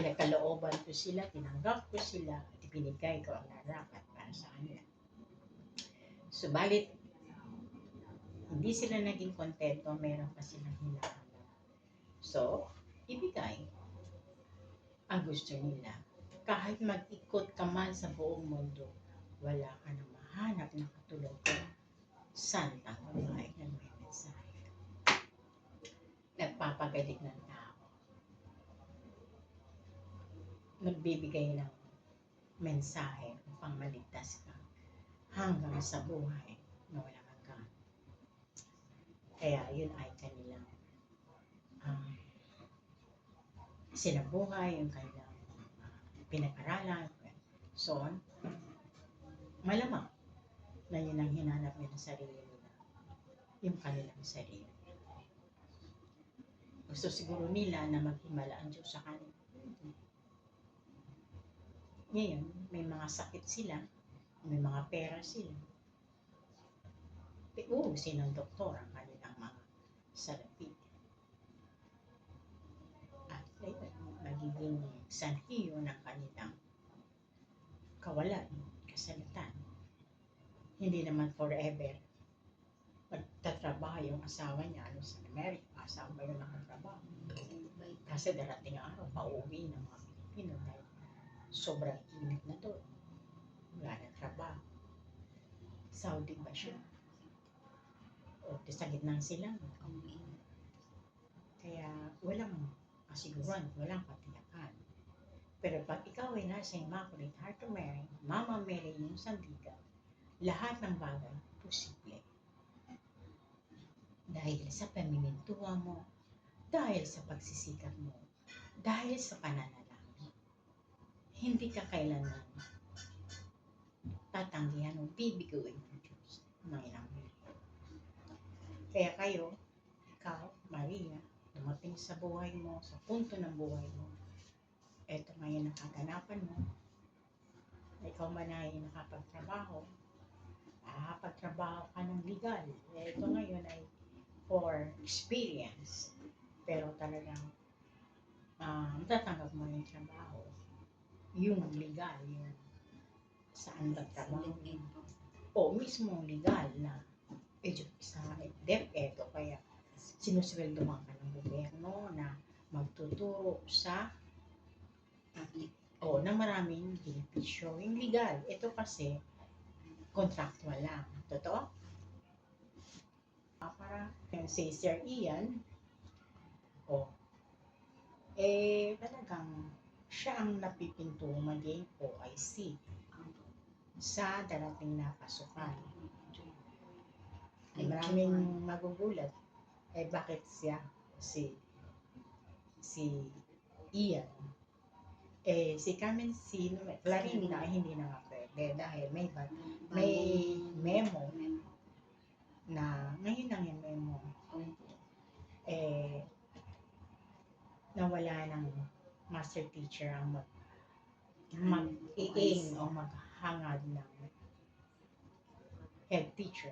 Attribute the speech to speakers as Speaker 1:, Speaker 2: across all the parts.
Speaker 1: pinagkalooban ko sila, tinanggap ko sila, at ibinigay ko ang nararapat para sa kanila. Subalit, hindi sila naging kontento, meron pa silang hinahanap. So, ibigay ang gusto nila. Kahit mag-ikot ka man sa buong mundo, wala ka na mahanap na katulad ko. Santang babae ng may mensahe. Nagpapagaling ng tao. Nagbibigay ng mensahe upang maligtas ka hanggang sa buhay na walang hanggan. Kaya yun ay kanilang sinabuhay, yung kanilang pinag-aralan. So, malamang na yun ang hinanap nila sa sarili nila, yung kanilang sarili. Gusto siguro nila na maghimala ang Diyos sa kanila. Ngayon, may mga sakit sila, may mga pera sila. Uusin ng doktor ang kanilang mga salapi. At magiging sanhiyo ng kanilang kawalan, kasalitan. Hindi naman forever. Magtatrabaho yung asawa niya, sa Amerika, asawa ba yung nakatrabaho? Kasi darating ang araw, pauwi ng mga Pilipino dahil sobrang init na doon. Wala na trabaho. Saudi ba siya? O sa gitnang silang. Kaya walang kasiguran, walang katiyakan. Pero pag ikaw ay nasa Immaculate Heart of Mary, Mama Mary yung sandigan, lahat ng bagay posible. Dahil sa pamimintuwa mo, dahil sa pagsisikap mo, dahil sa pananalangin, hindi ka kailanman tatanggihan o bibiguin ng Diyos ng ilang minuto. Kaya kayo, ikaw, Maria, dumating sa buhay mo, sa punto ng buhay mo, eto ngayon ang kaganapan mo, ikaw man ay nakapagtrabaho, nakapagtrabaho ka ng legal. Ito ngayon ay for experience. Pero talagang matatanggap mo yung trabaho. Yung legal, yung saan ba trabaho. O mismo legal na sa DepEd, kaya sinusweldohan ka ng gobyerno na magtuturo sa na maraming benepisyo. Yung legal, ito kasi contractual lang. Totoo? Para si Sir Ian, talagang siya ang napipinto maging OIC sa darating na pasukan. Maraming magugulat, bakit siya, si Ian, si Carmen Clarinda ay hindi na nga pwede dahil may memo na ngayon lang yung memo nawala ng master teacher ang mag-i-aim o maghangad ng head teacher.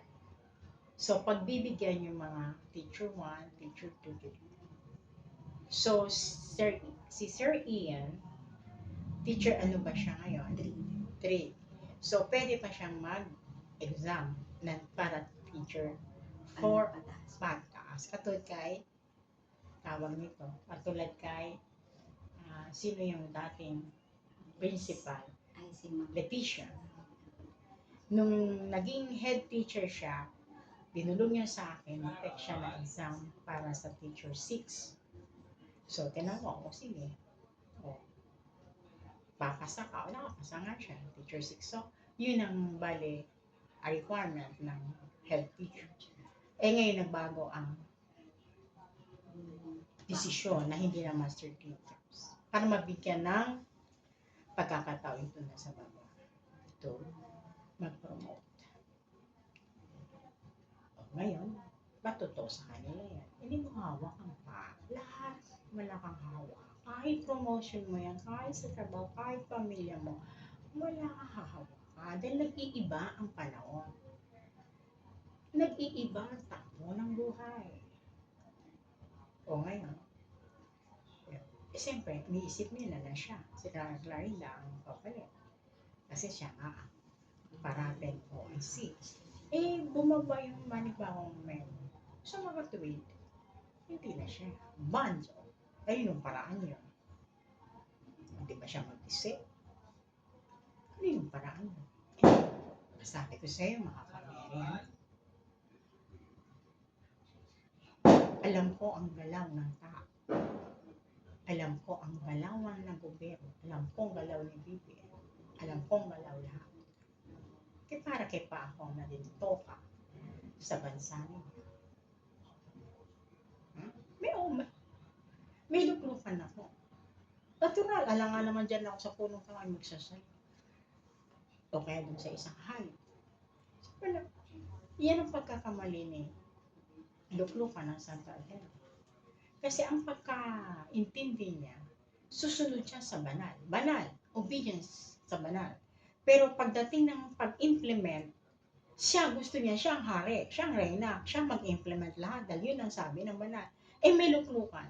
Speaker 1: So, pagbibigyan yung mga teacher 1, teacher 2, so, si Sir Ian, teacher ano ba siya ngayon? 3. So, pwede pa siyang mag-exam para teacher 4 pataas. Katulad kay, tawag nito, katulad kay, sino yung dating principal? Leticia. Nung naging head teacher siya, binulong niya sa akin, mag-take siya na exam para sa teacher 6. So, tinanong ko, sige. Papasa ka, nakapasa nga siya, teacher 6. So, yun ang bali, a requirement ng head teacher. Ngayon nagbago ang desisyon na hindi na master teachers para mabigyan ng pagkakataon ito na sa baba. Ito, mag-promote. Ngayon, ba't totoo sa kanila yan? Hindi mo hawak ang pa. Lahat, wala kang hawak. Kahit promotion mo yan, kahit sa trabaho, kahit pamilya mo, wala kang hahawak ka. Dahil nag-iiba ang panahon. Nag-iiba ang takbo ng buhay. Ngayon, siyempre, iniisip nila na siya. Si Clarilla ang papalit. Kasi siya nga ang parating OIC. Bumaba yung manibawang meron. Sa mga tuwid, hindi na siya. Banjo. Ayun yung paraan yun. Hindi ba siya mag-isip? Ano yung paraan yun? Sabi ko sa'yo, mga kamerian, alam ko ang galaw ng tao. Alam ko ang galawan ng gobyerno. Alam ko ang galaw ni Bibi. Alam ko ang galaw lahat. Kaya para kay pa ako na dito ka sa bansa niyo. May may luklukan ako. Natural, alam nga naman dyan ako sa punong kamay magsasay. O kaya dun sa isang hayop. Wala. Yan ang pagkakamali ni luklukan ng Santa Elena. Kasi ang pagkaintindi niya, susunod siya sa banal. Banal, obedience sa banal. Pero pagdating ng pag-implement, siya gusto niya, siya ang hari, siya ang reyna, siya mag-implement lahat dahil yun ang sabi ng banal. May luklukan.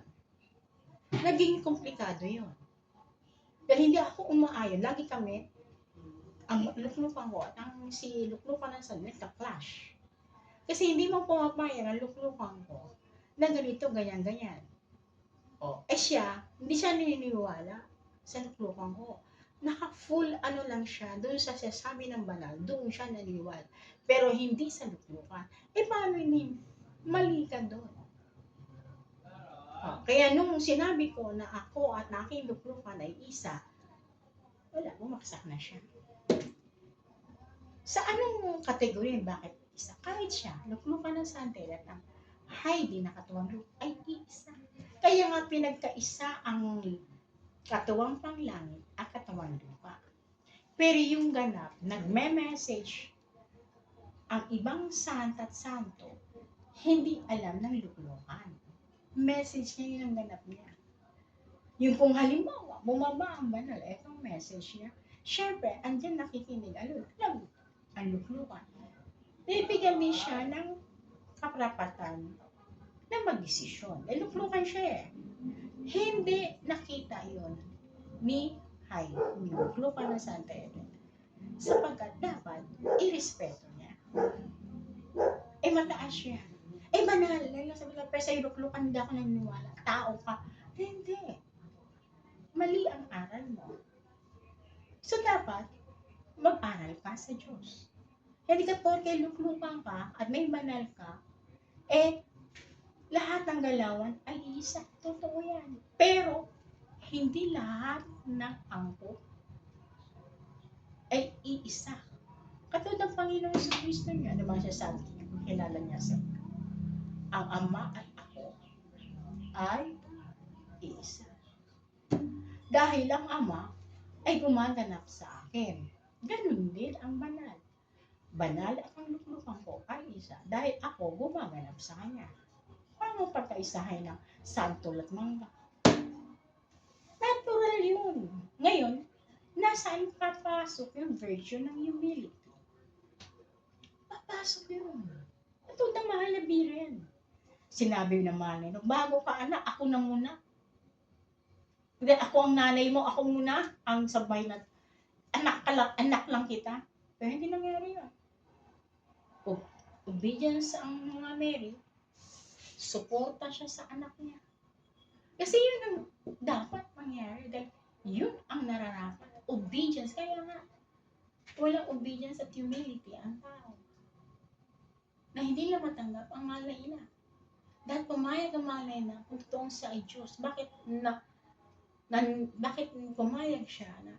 Speaker 1: Naging komplikado yun. Dahil hindi ako umaayon, lagi kami, ang luklukan ko at ang si luklukan ng San nagka-clash. Kasi hindi mo pumapayag ang luklukan ko na ganito, ganyan-ganyan. Siya, hindi siya naniniwala sa luklukan ko. Naka-full lang siya, doon sa sasabi ng banal, doon siya naniniwala. Pero hindi sa luklukan. Paano hindi? Mali ka doon. Kaya nung sinabi ko na ako at na aking luklukan ay isa, wala, bumaksak na siya. Sa anong kategorya, bakit isa? Kahit siya, luklukan ng Santa Elena, Heidi na katuwang lupa, ay isa. Kaya nga pinagkaisa ang katuwang panglangit at katuwang lupa. Pero yung ganap, nagme-message ang ibang santa at santo, hindi alam ng luklukan. Message niya yun ang ganap niya. Yung kung halimbawa, bumaba ang banal, etong message niya, syempre, andyan nakikinig, alam, ang luklukan. Bibigyan din siya ng kaprapatan na magdesisyon. Luklukan siya eh. Hindi nakita yun ni Heidi, ni luklukan ng Santa Elena. Sapagkat dapat, irespeto niya. Mataas siya. Banal. Sabi ko, pero sa'yo luklukan, hindi ako naniniwala. Tao ka. Hindi. Mali ang aral mo. So, dapat, mag-aral ka sa Diyos. Hindi ka porke luklukan ka at may banal ka, lahat ng galawan ay isa. Totoo yan. Pero, hindi lahat ng angkop ay iisa. Katulad ng Panginoon sa Kristo niya, ano ba siya sabi niya? Kilala niya sa ang Ama at ako ay iisa. Dahil ang Ama ay gumaganap sa akin. Ganun din ang banal. Banal at ang luklukan ko ay isa. Dahil ako gumaganap sa Kanya. Paano pagkaisahin ng santol at mangga? Natural yun. Ngayon, nasaan papasok yung virtue ng humility? Papasok yun. Ito na mahal na birin. Sinabi ng nanay, bago ka anak, ako na muna. Hindi, ako ang nanay mo, ako muna. Ang sabay na, anak lang kita. Pero hindi nangyari yun. Obedience ang mga Mary, suporta siya sa anak niya. Kasi yun ang dapat mangyari. Dahil yun ang nararapat. Obedience. Kaya nga, walang obedience at humility ang tao. Na hindi na matanggap ang mahal na ina. Dahil pumayag ang mahal na ina kung totoong siya ay Diyos. Bakit pumayag siya na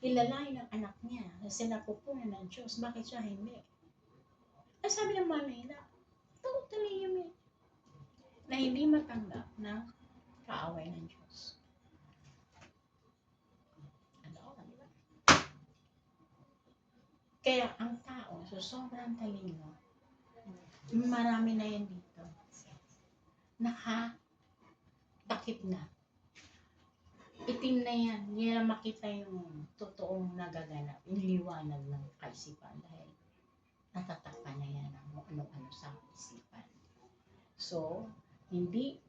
Speaker 1: ilalain ang anak niya na sinapupunan ng Diyos? Bakit siya hindi? Ay sabi ng mahal na ina, totally humility. Na hindi matanggap ng kaaway ng Diyos. Diba? Kaya ang tao, so sobrang talino, marami na yan dito. Nakatakip na. Itim na yan. Hindi na makita yung totoong nagaganap. Yung liwanag ng kaisipan. Dahil natatakpan na yan ang ano-ano sa isipan. So, hindi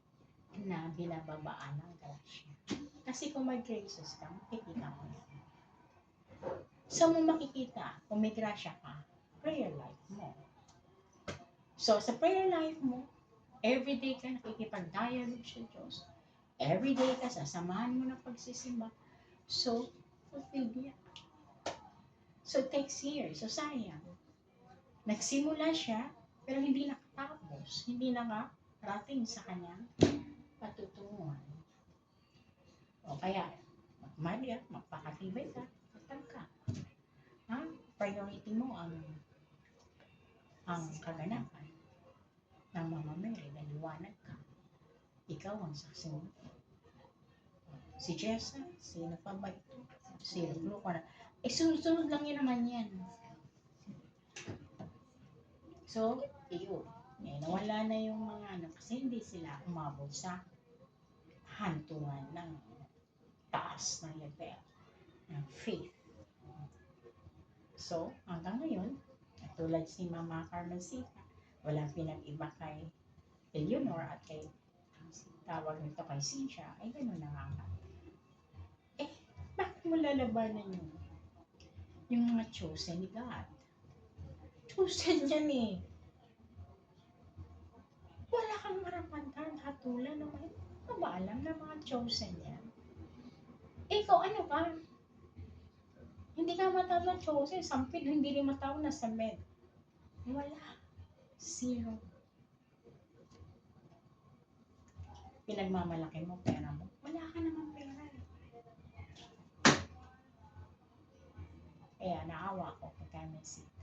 Speaker 1: na binababaan ng grasya. Kasi kung may graces ka, makikita mo yan. Saan mo makikita kung may grasya ka? Prayer life mo. So, sa prayer life mo, everyday ka nakikipag-dialogue sa Diyos. Everyday ka, sasamahan mo ng pagsisimba. So, fulfilled niya. So, it takes years. So, sayang. Nagsimula siya, pero hindi nakatapos. Hindi nakarating sa kanyang patutunguhan. O kaya, magmadya, magpakatibay ka, patag ka. Ha? Priority mo ang kaganapan ng Mama Mary, naliwanag ka. Ikaw ang saksi mo. Si Jessa, sino pa ba ito? Si Luko na. Sunod-sunod lang yun naman yan. So, iyon. Nawala na yung mga kasi hindi sila umabot sa hantungan ng taas ng level ng faith. So, hanggang ngayon, tulad si Mama Carmencita, walang pinag-iba kay Eleanor at kay tawag nito kay Cynthia, ay gano'n na nga. Bakit mo lalabanan yung mga chosen ni God? Chosen yan eh. Wala kang marapatan, hatulan naman. Ano ba alam na mga chosen yan? Ikaw ano ka? Hindi ka matawag na chosen, sampid, hindi rin matawag na samed. Wala. Zero. Pinagmamalaki mo, pera mo. Wala ka naman pera. Kaya naawa ko kay Carmencita.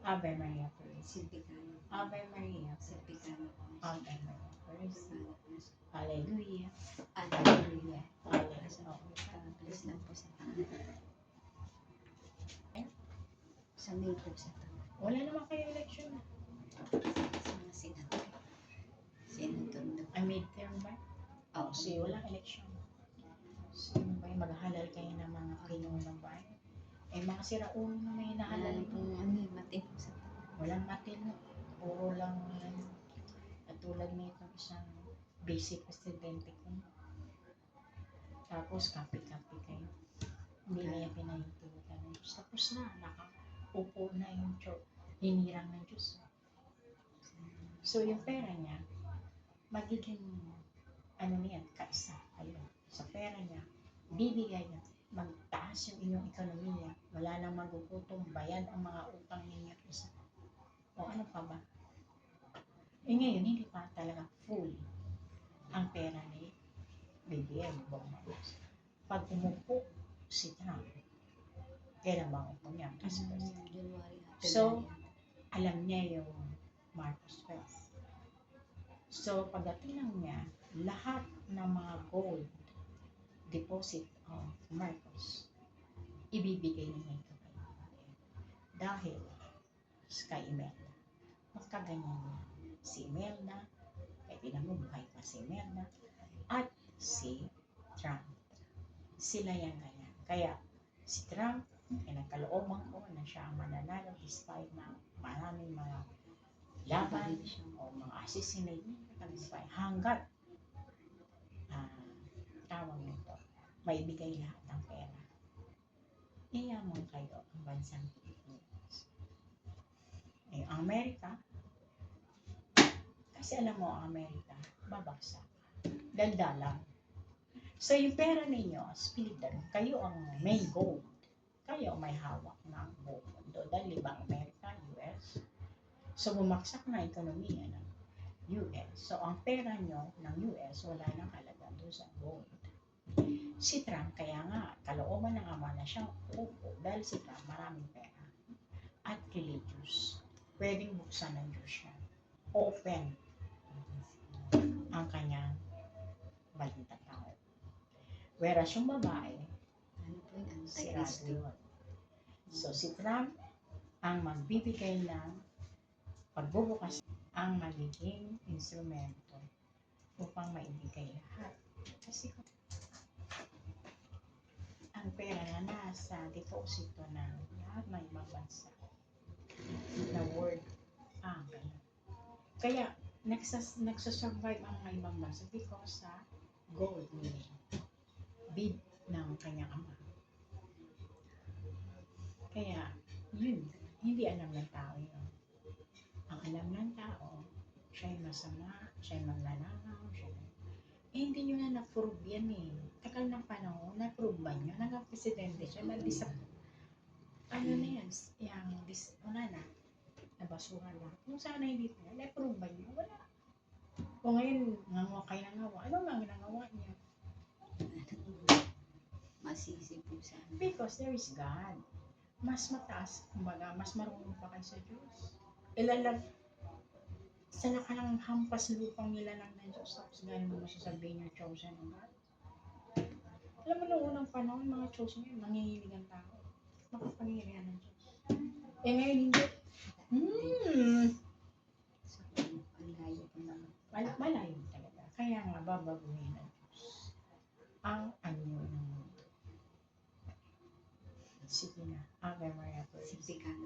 Speaker 1: Ave Maria Purísima. Ave Maria. Ave Maria Purísima. Hallelujah. Hallelujah. Hallelujah.
Speaker 2: Please lang po sa Panginoon. Sa May po sa Panginoon.
Speaker 1: Wala naman kayo election.
Speaker 2: Sa mga senador. Senador na.
Speaker 1: Ay, midterm ba? Oo, so walang election. So, maghahalal kayo ng mga pinuno ba? Eh, mga siraulo na may nahalal
Speaker 2: po. Matin po sa Panginoon.
Speaker 1: Walang matino. Puro lang katulad nito isang basic presidente ko. Tapos, kapi-kapi kayo. Hindi na yung pinahintulutan ng Diyos. Tapos na, nakaupo na yung hinirang ng Diyos. So, yung pera niya, magiging, niyan, kaisa. Ayun, sa pera niya, bibigay niya, magtaas yung inyong ekonomiya, wala nang magugutom, bayad ang mga utang ninyo isa. O ano pa ba? Eh ngayon, hindi pa talaga full ang pera ni BBM, Bongbong. Pag umupo si Trump, kailan ba umupo niya? So, alam niya yung Marcos 12. So, pagdating lang niya, lahat ng mga gold deposit of Marcos, ibibigay niya ito kay BBM. Dahil kay Imelda. Magkaganyan niya. Si Imelda, kaya pinamubuhay pa si Imelda, at si Trump. Sila yan ganyan. Kaya si Trump, ay nagkalooban ko na siya ang mananalo despite na maraming mga laban o mga assassinate hanggat tawag nito, maibigay lahat ng pera. Iyaman kayo ang bansang Pilipinas. Eh, ang Amerika, kasi alam mo, ang Amerika, babagsak. Daldalang. So, yung pera ninyo, Pilipinas, kayo ang main gold. Kayo may hawak ng buong mundo. Dahil ibang Amerika, US. So, bumaksak na ekonomiya ng US. So, ang pera nyo ng US, wala nang halaga doon sa gold. Si Trump, kaya nga, kalooban ng ama na siyang upo dahil si Trump maraming pera. At religious. Pwedeng buksan ng Diyos siya. Open ang kanyang balita tao. Whereas yung babae, sirado yun. So si Trump ang magbibigay ng pagbubukas ang magiging instrumento upang maibigay lahat. Kasi ang pera na nasa deposito ng lahat ng ibang bansa na world ganun. Kaya nagsasurvive ang mga ibang bansa because sa gold meaning bid ng kanyang ama. Kaya, yun, hindi alam ng tao yun. Ang alam ng tao, siya'y masama, siya'y magnanakaw, hindi nyo na na-prove yan eh. Tagal ng panahon, na-prove ba nyo? Nagka-presidente siya, ano na yan, wala na, nabasura lang. Kung sana hindi pa, na-prove ba nyo? Wala. Kung ngayon, nangawa kayo nangawa, ano nga ginagawa niya?
Speaker 2: Masisi po sa amin.
Speaker 1: Because there is God. Mas mataas, kumbaga, mas marunong pa kayo sa Diyos. Ilalag, sa nakalang hampas lupang nilalang ng Diyos, tapos gano'n mo masasabihin yung chosen ng God. Alam mo, noong unang panahon, mga chosen yun, nanginginig ang tao. Makapangyarihan ng Diyos. Eh ngayon, hindi.
Speaker 2: So, ang layo po naman.
Speaker 1: Malayo talaga. Kaya nga, babaguhin ng Diyos ang anyo ng mundo. Sige na, Ave Maria Purísima.
Speaker 2: Simplikan.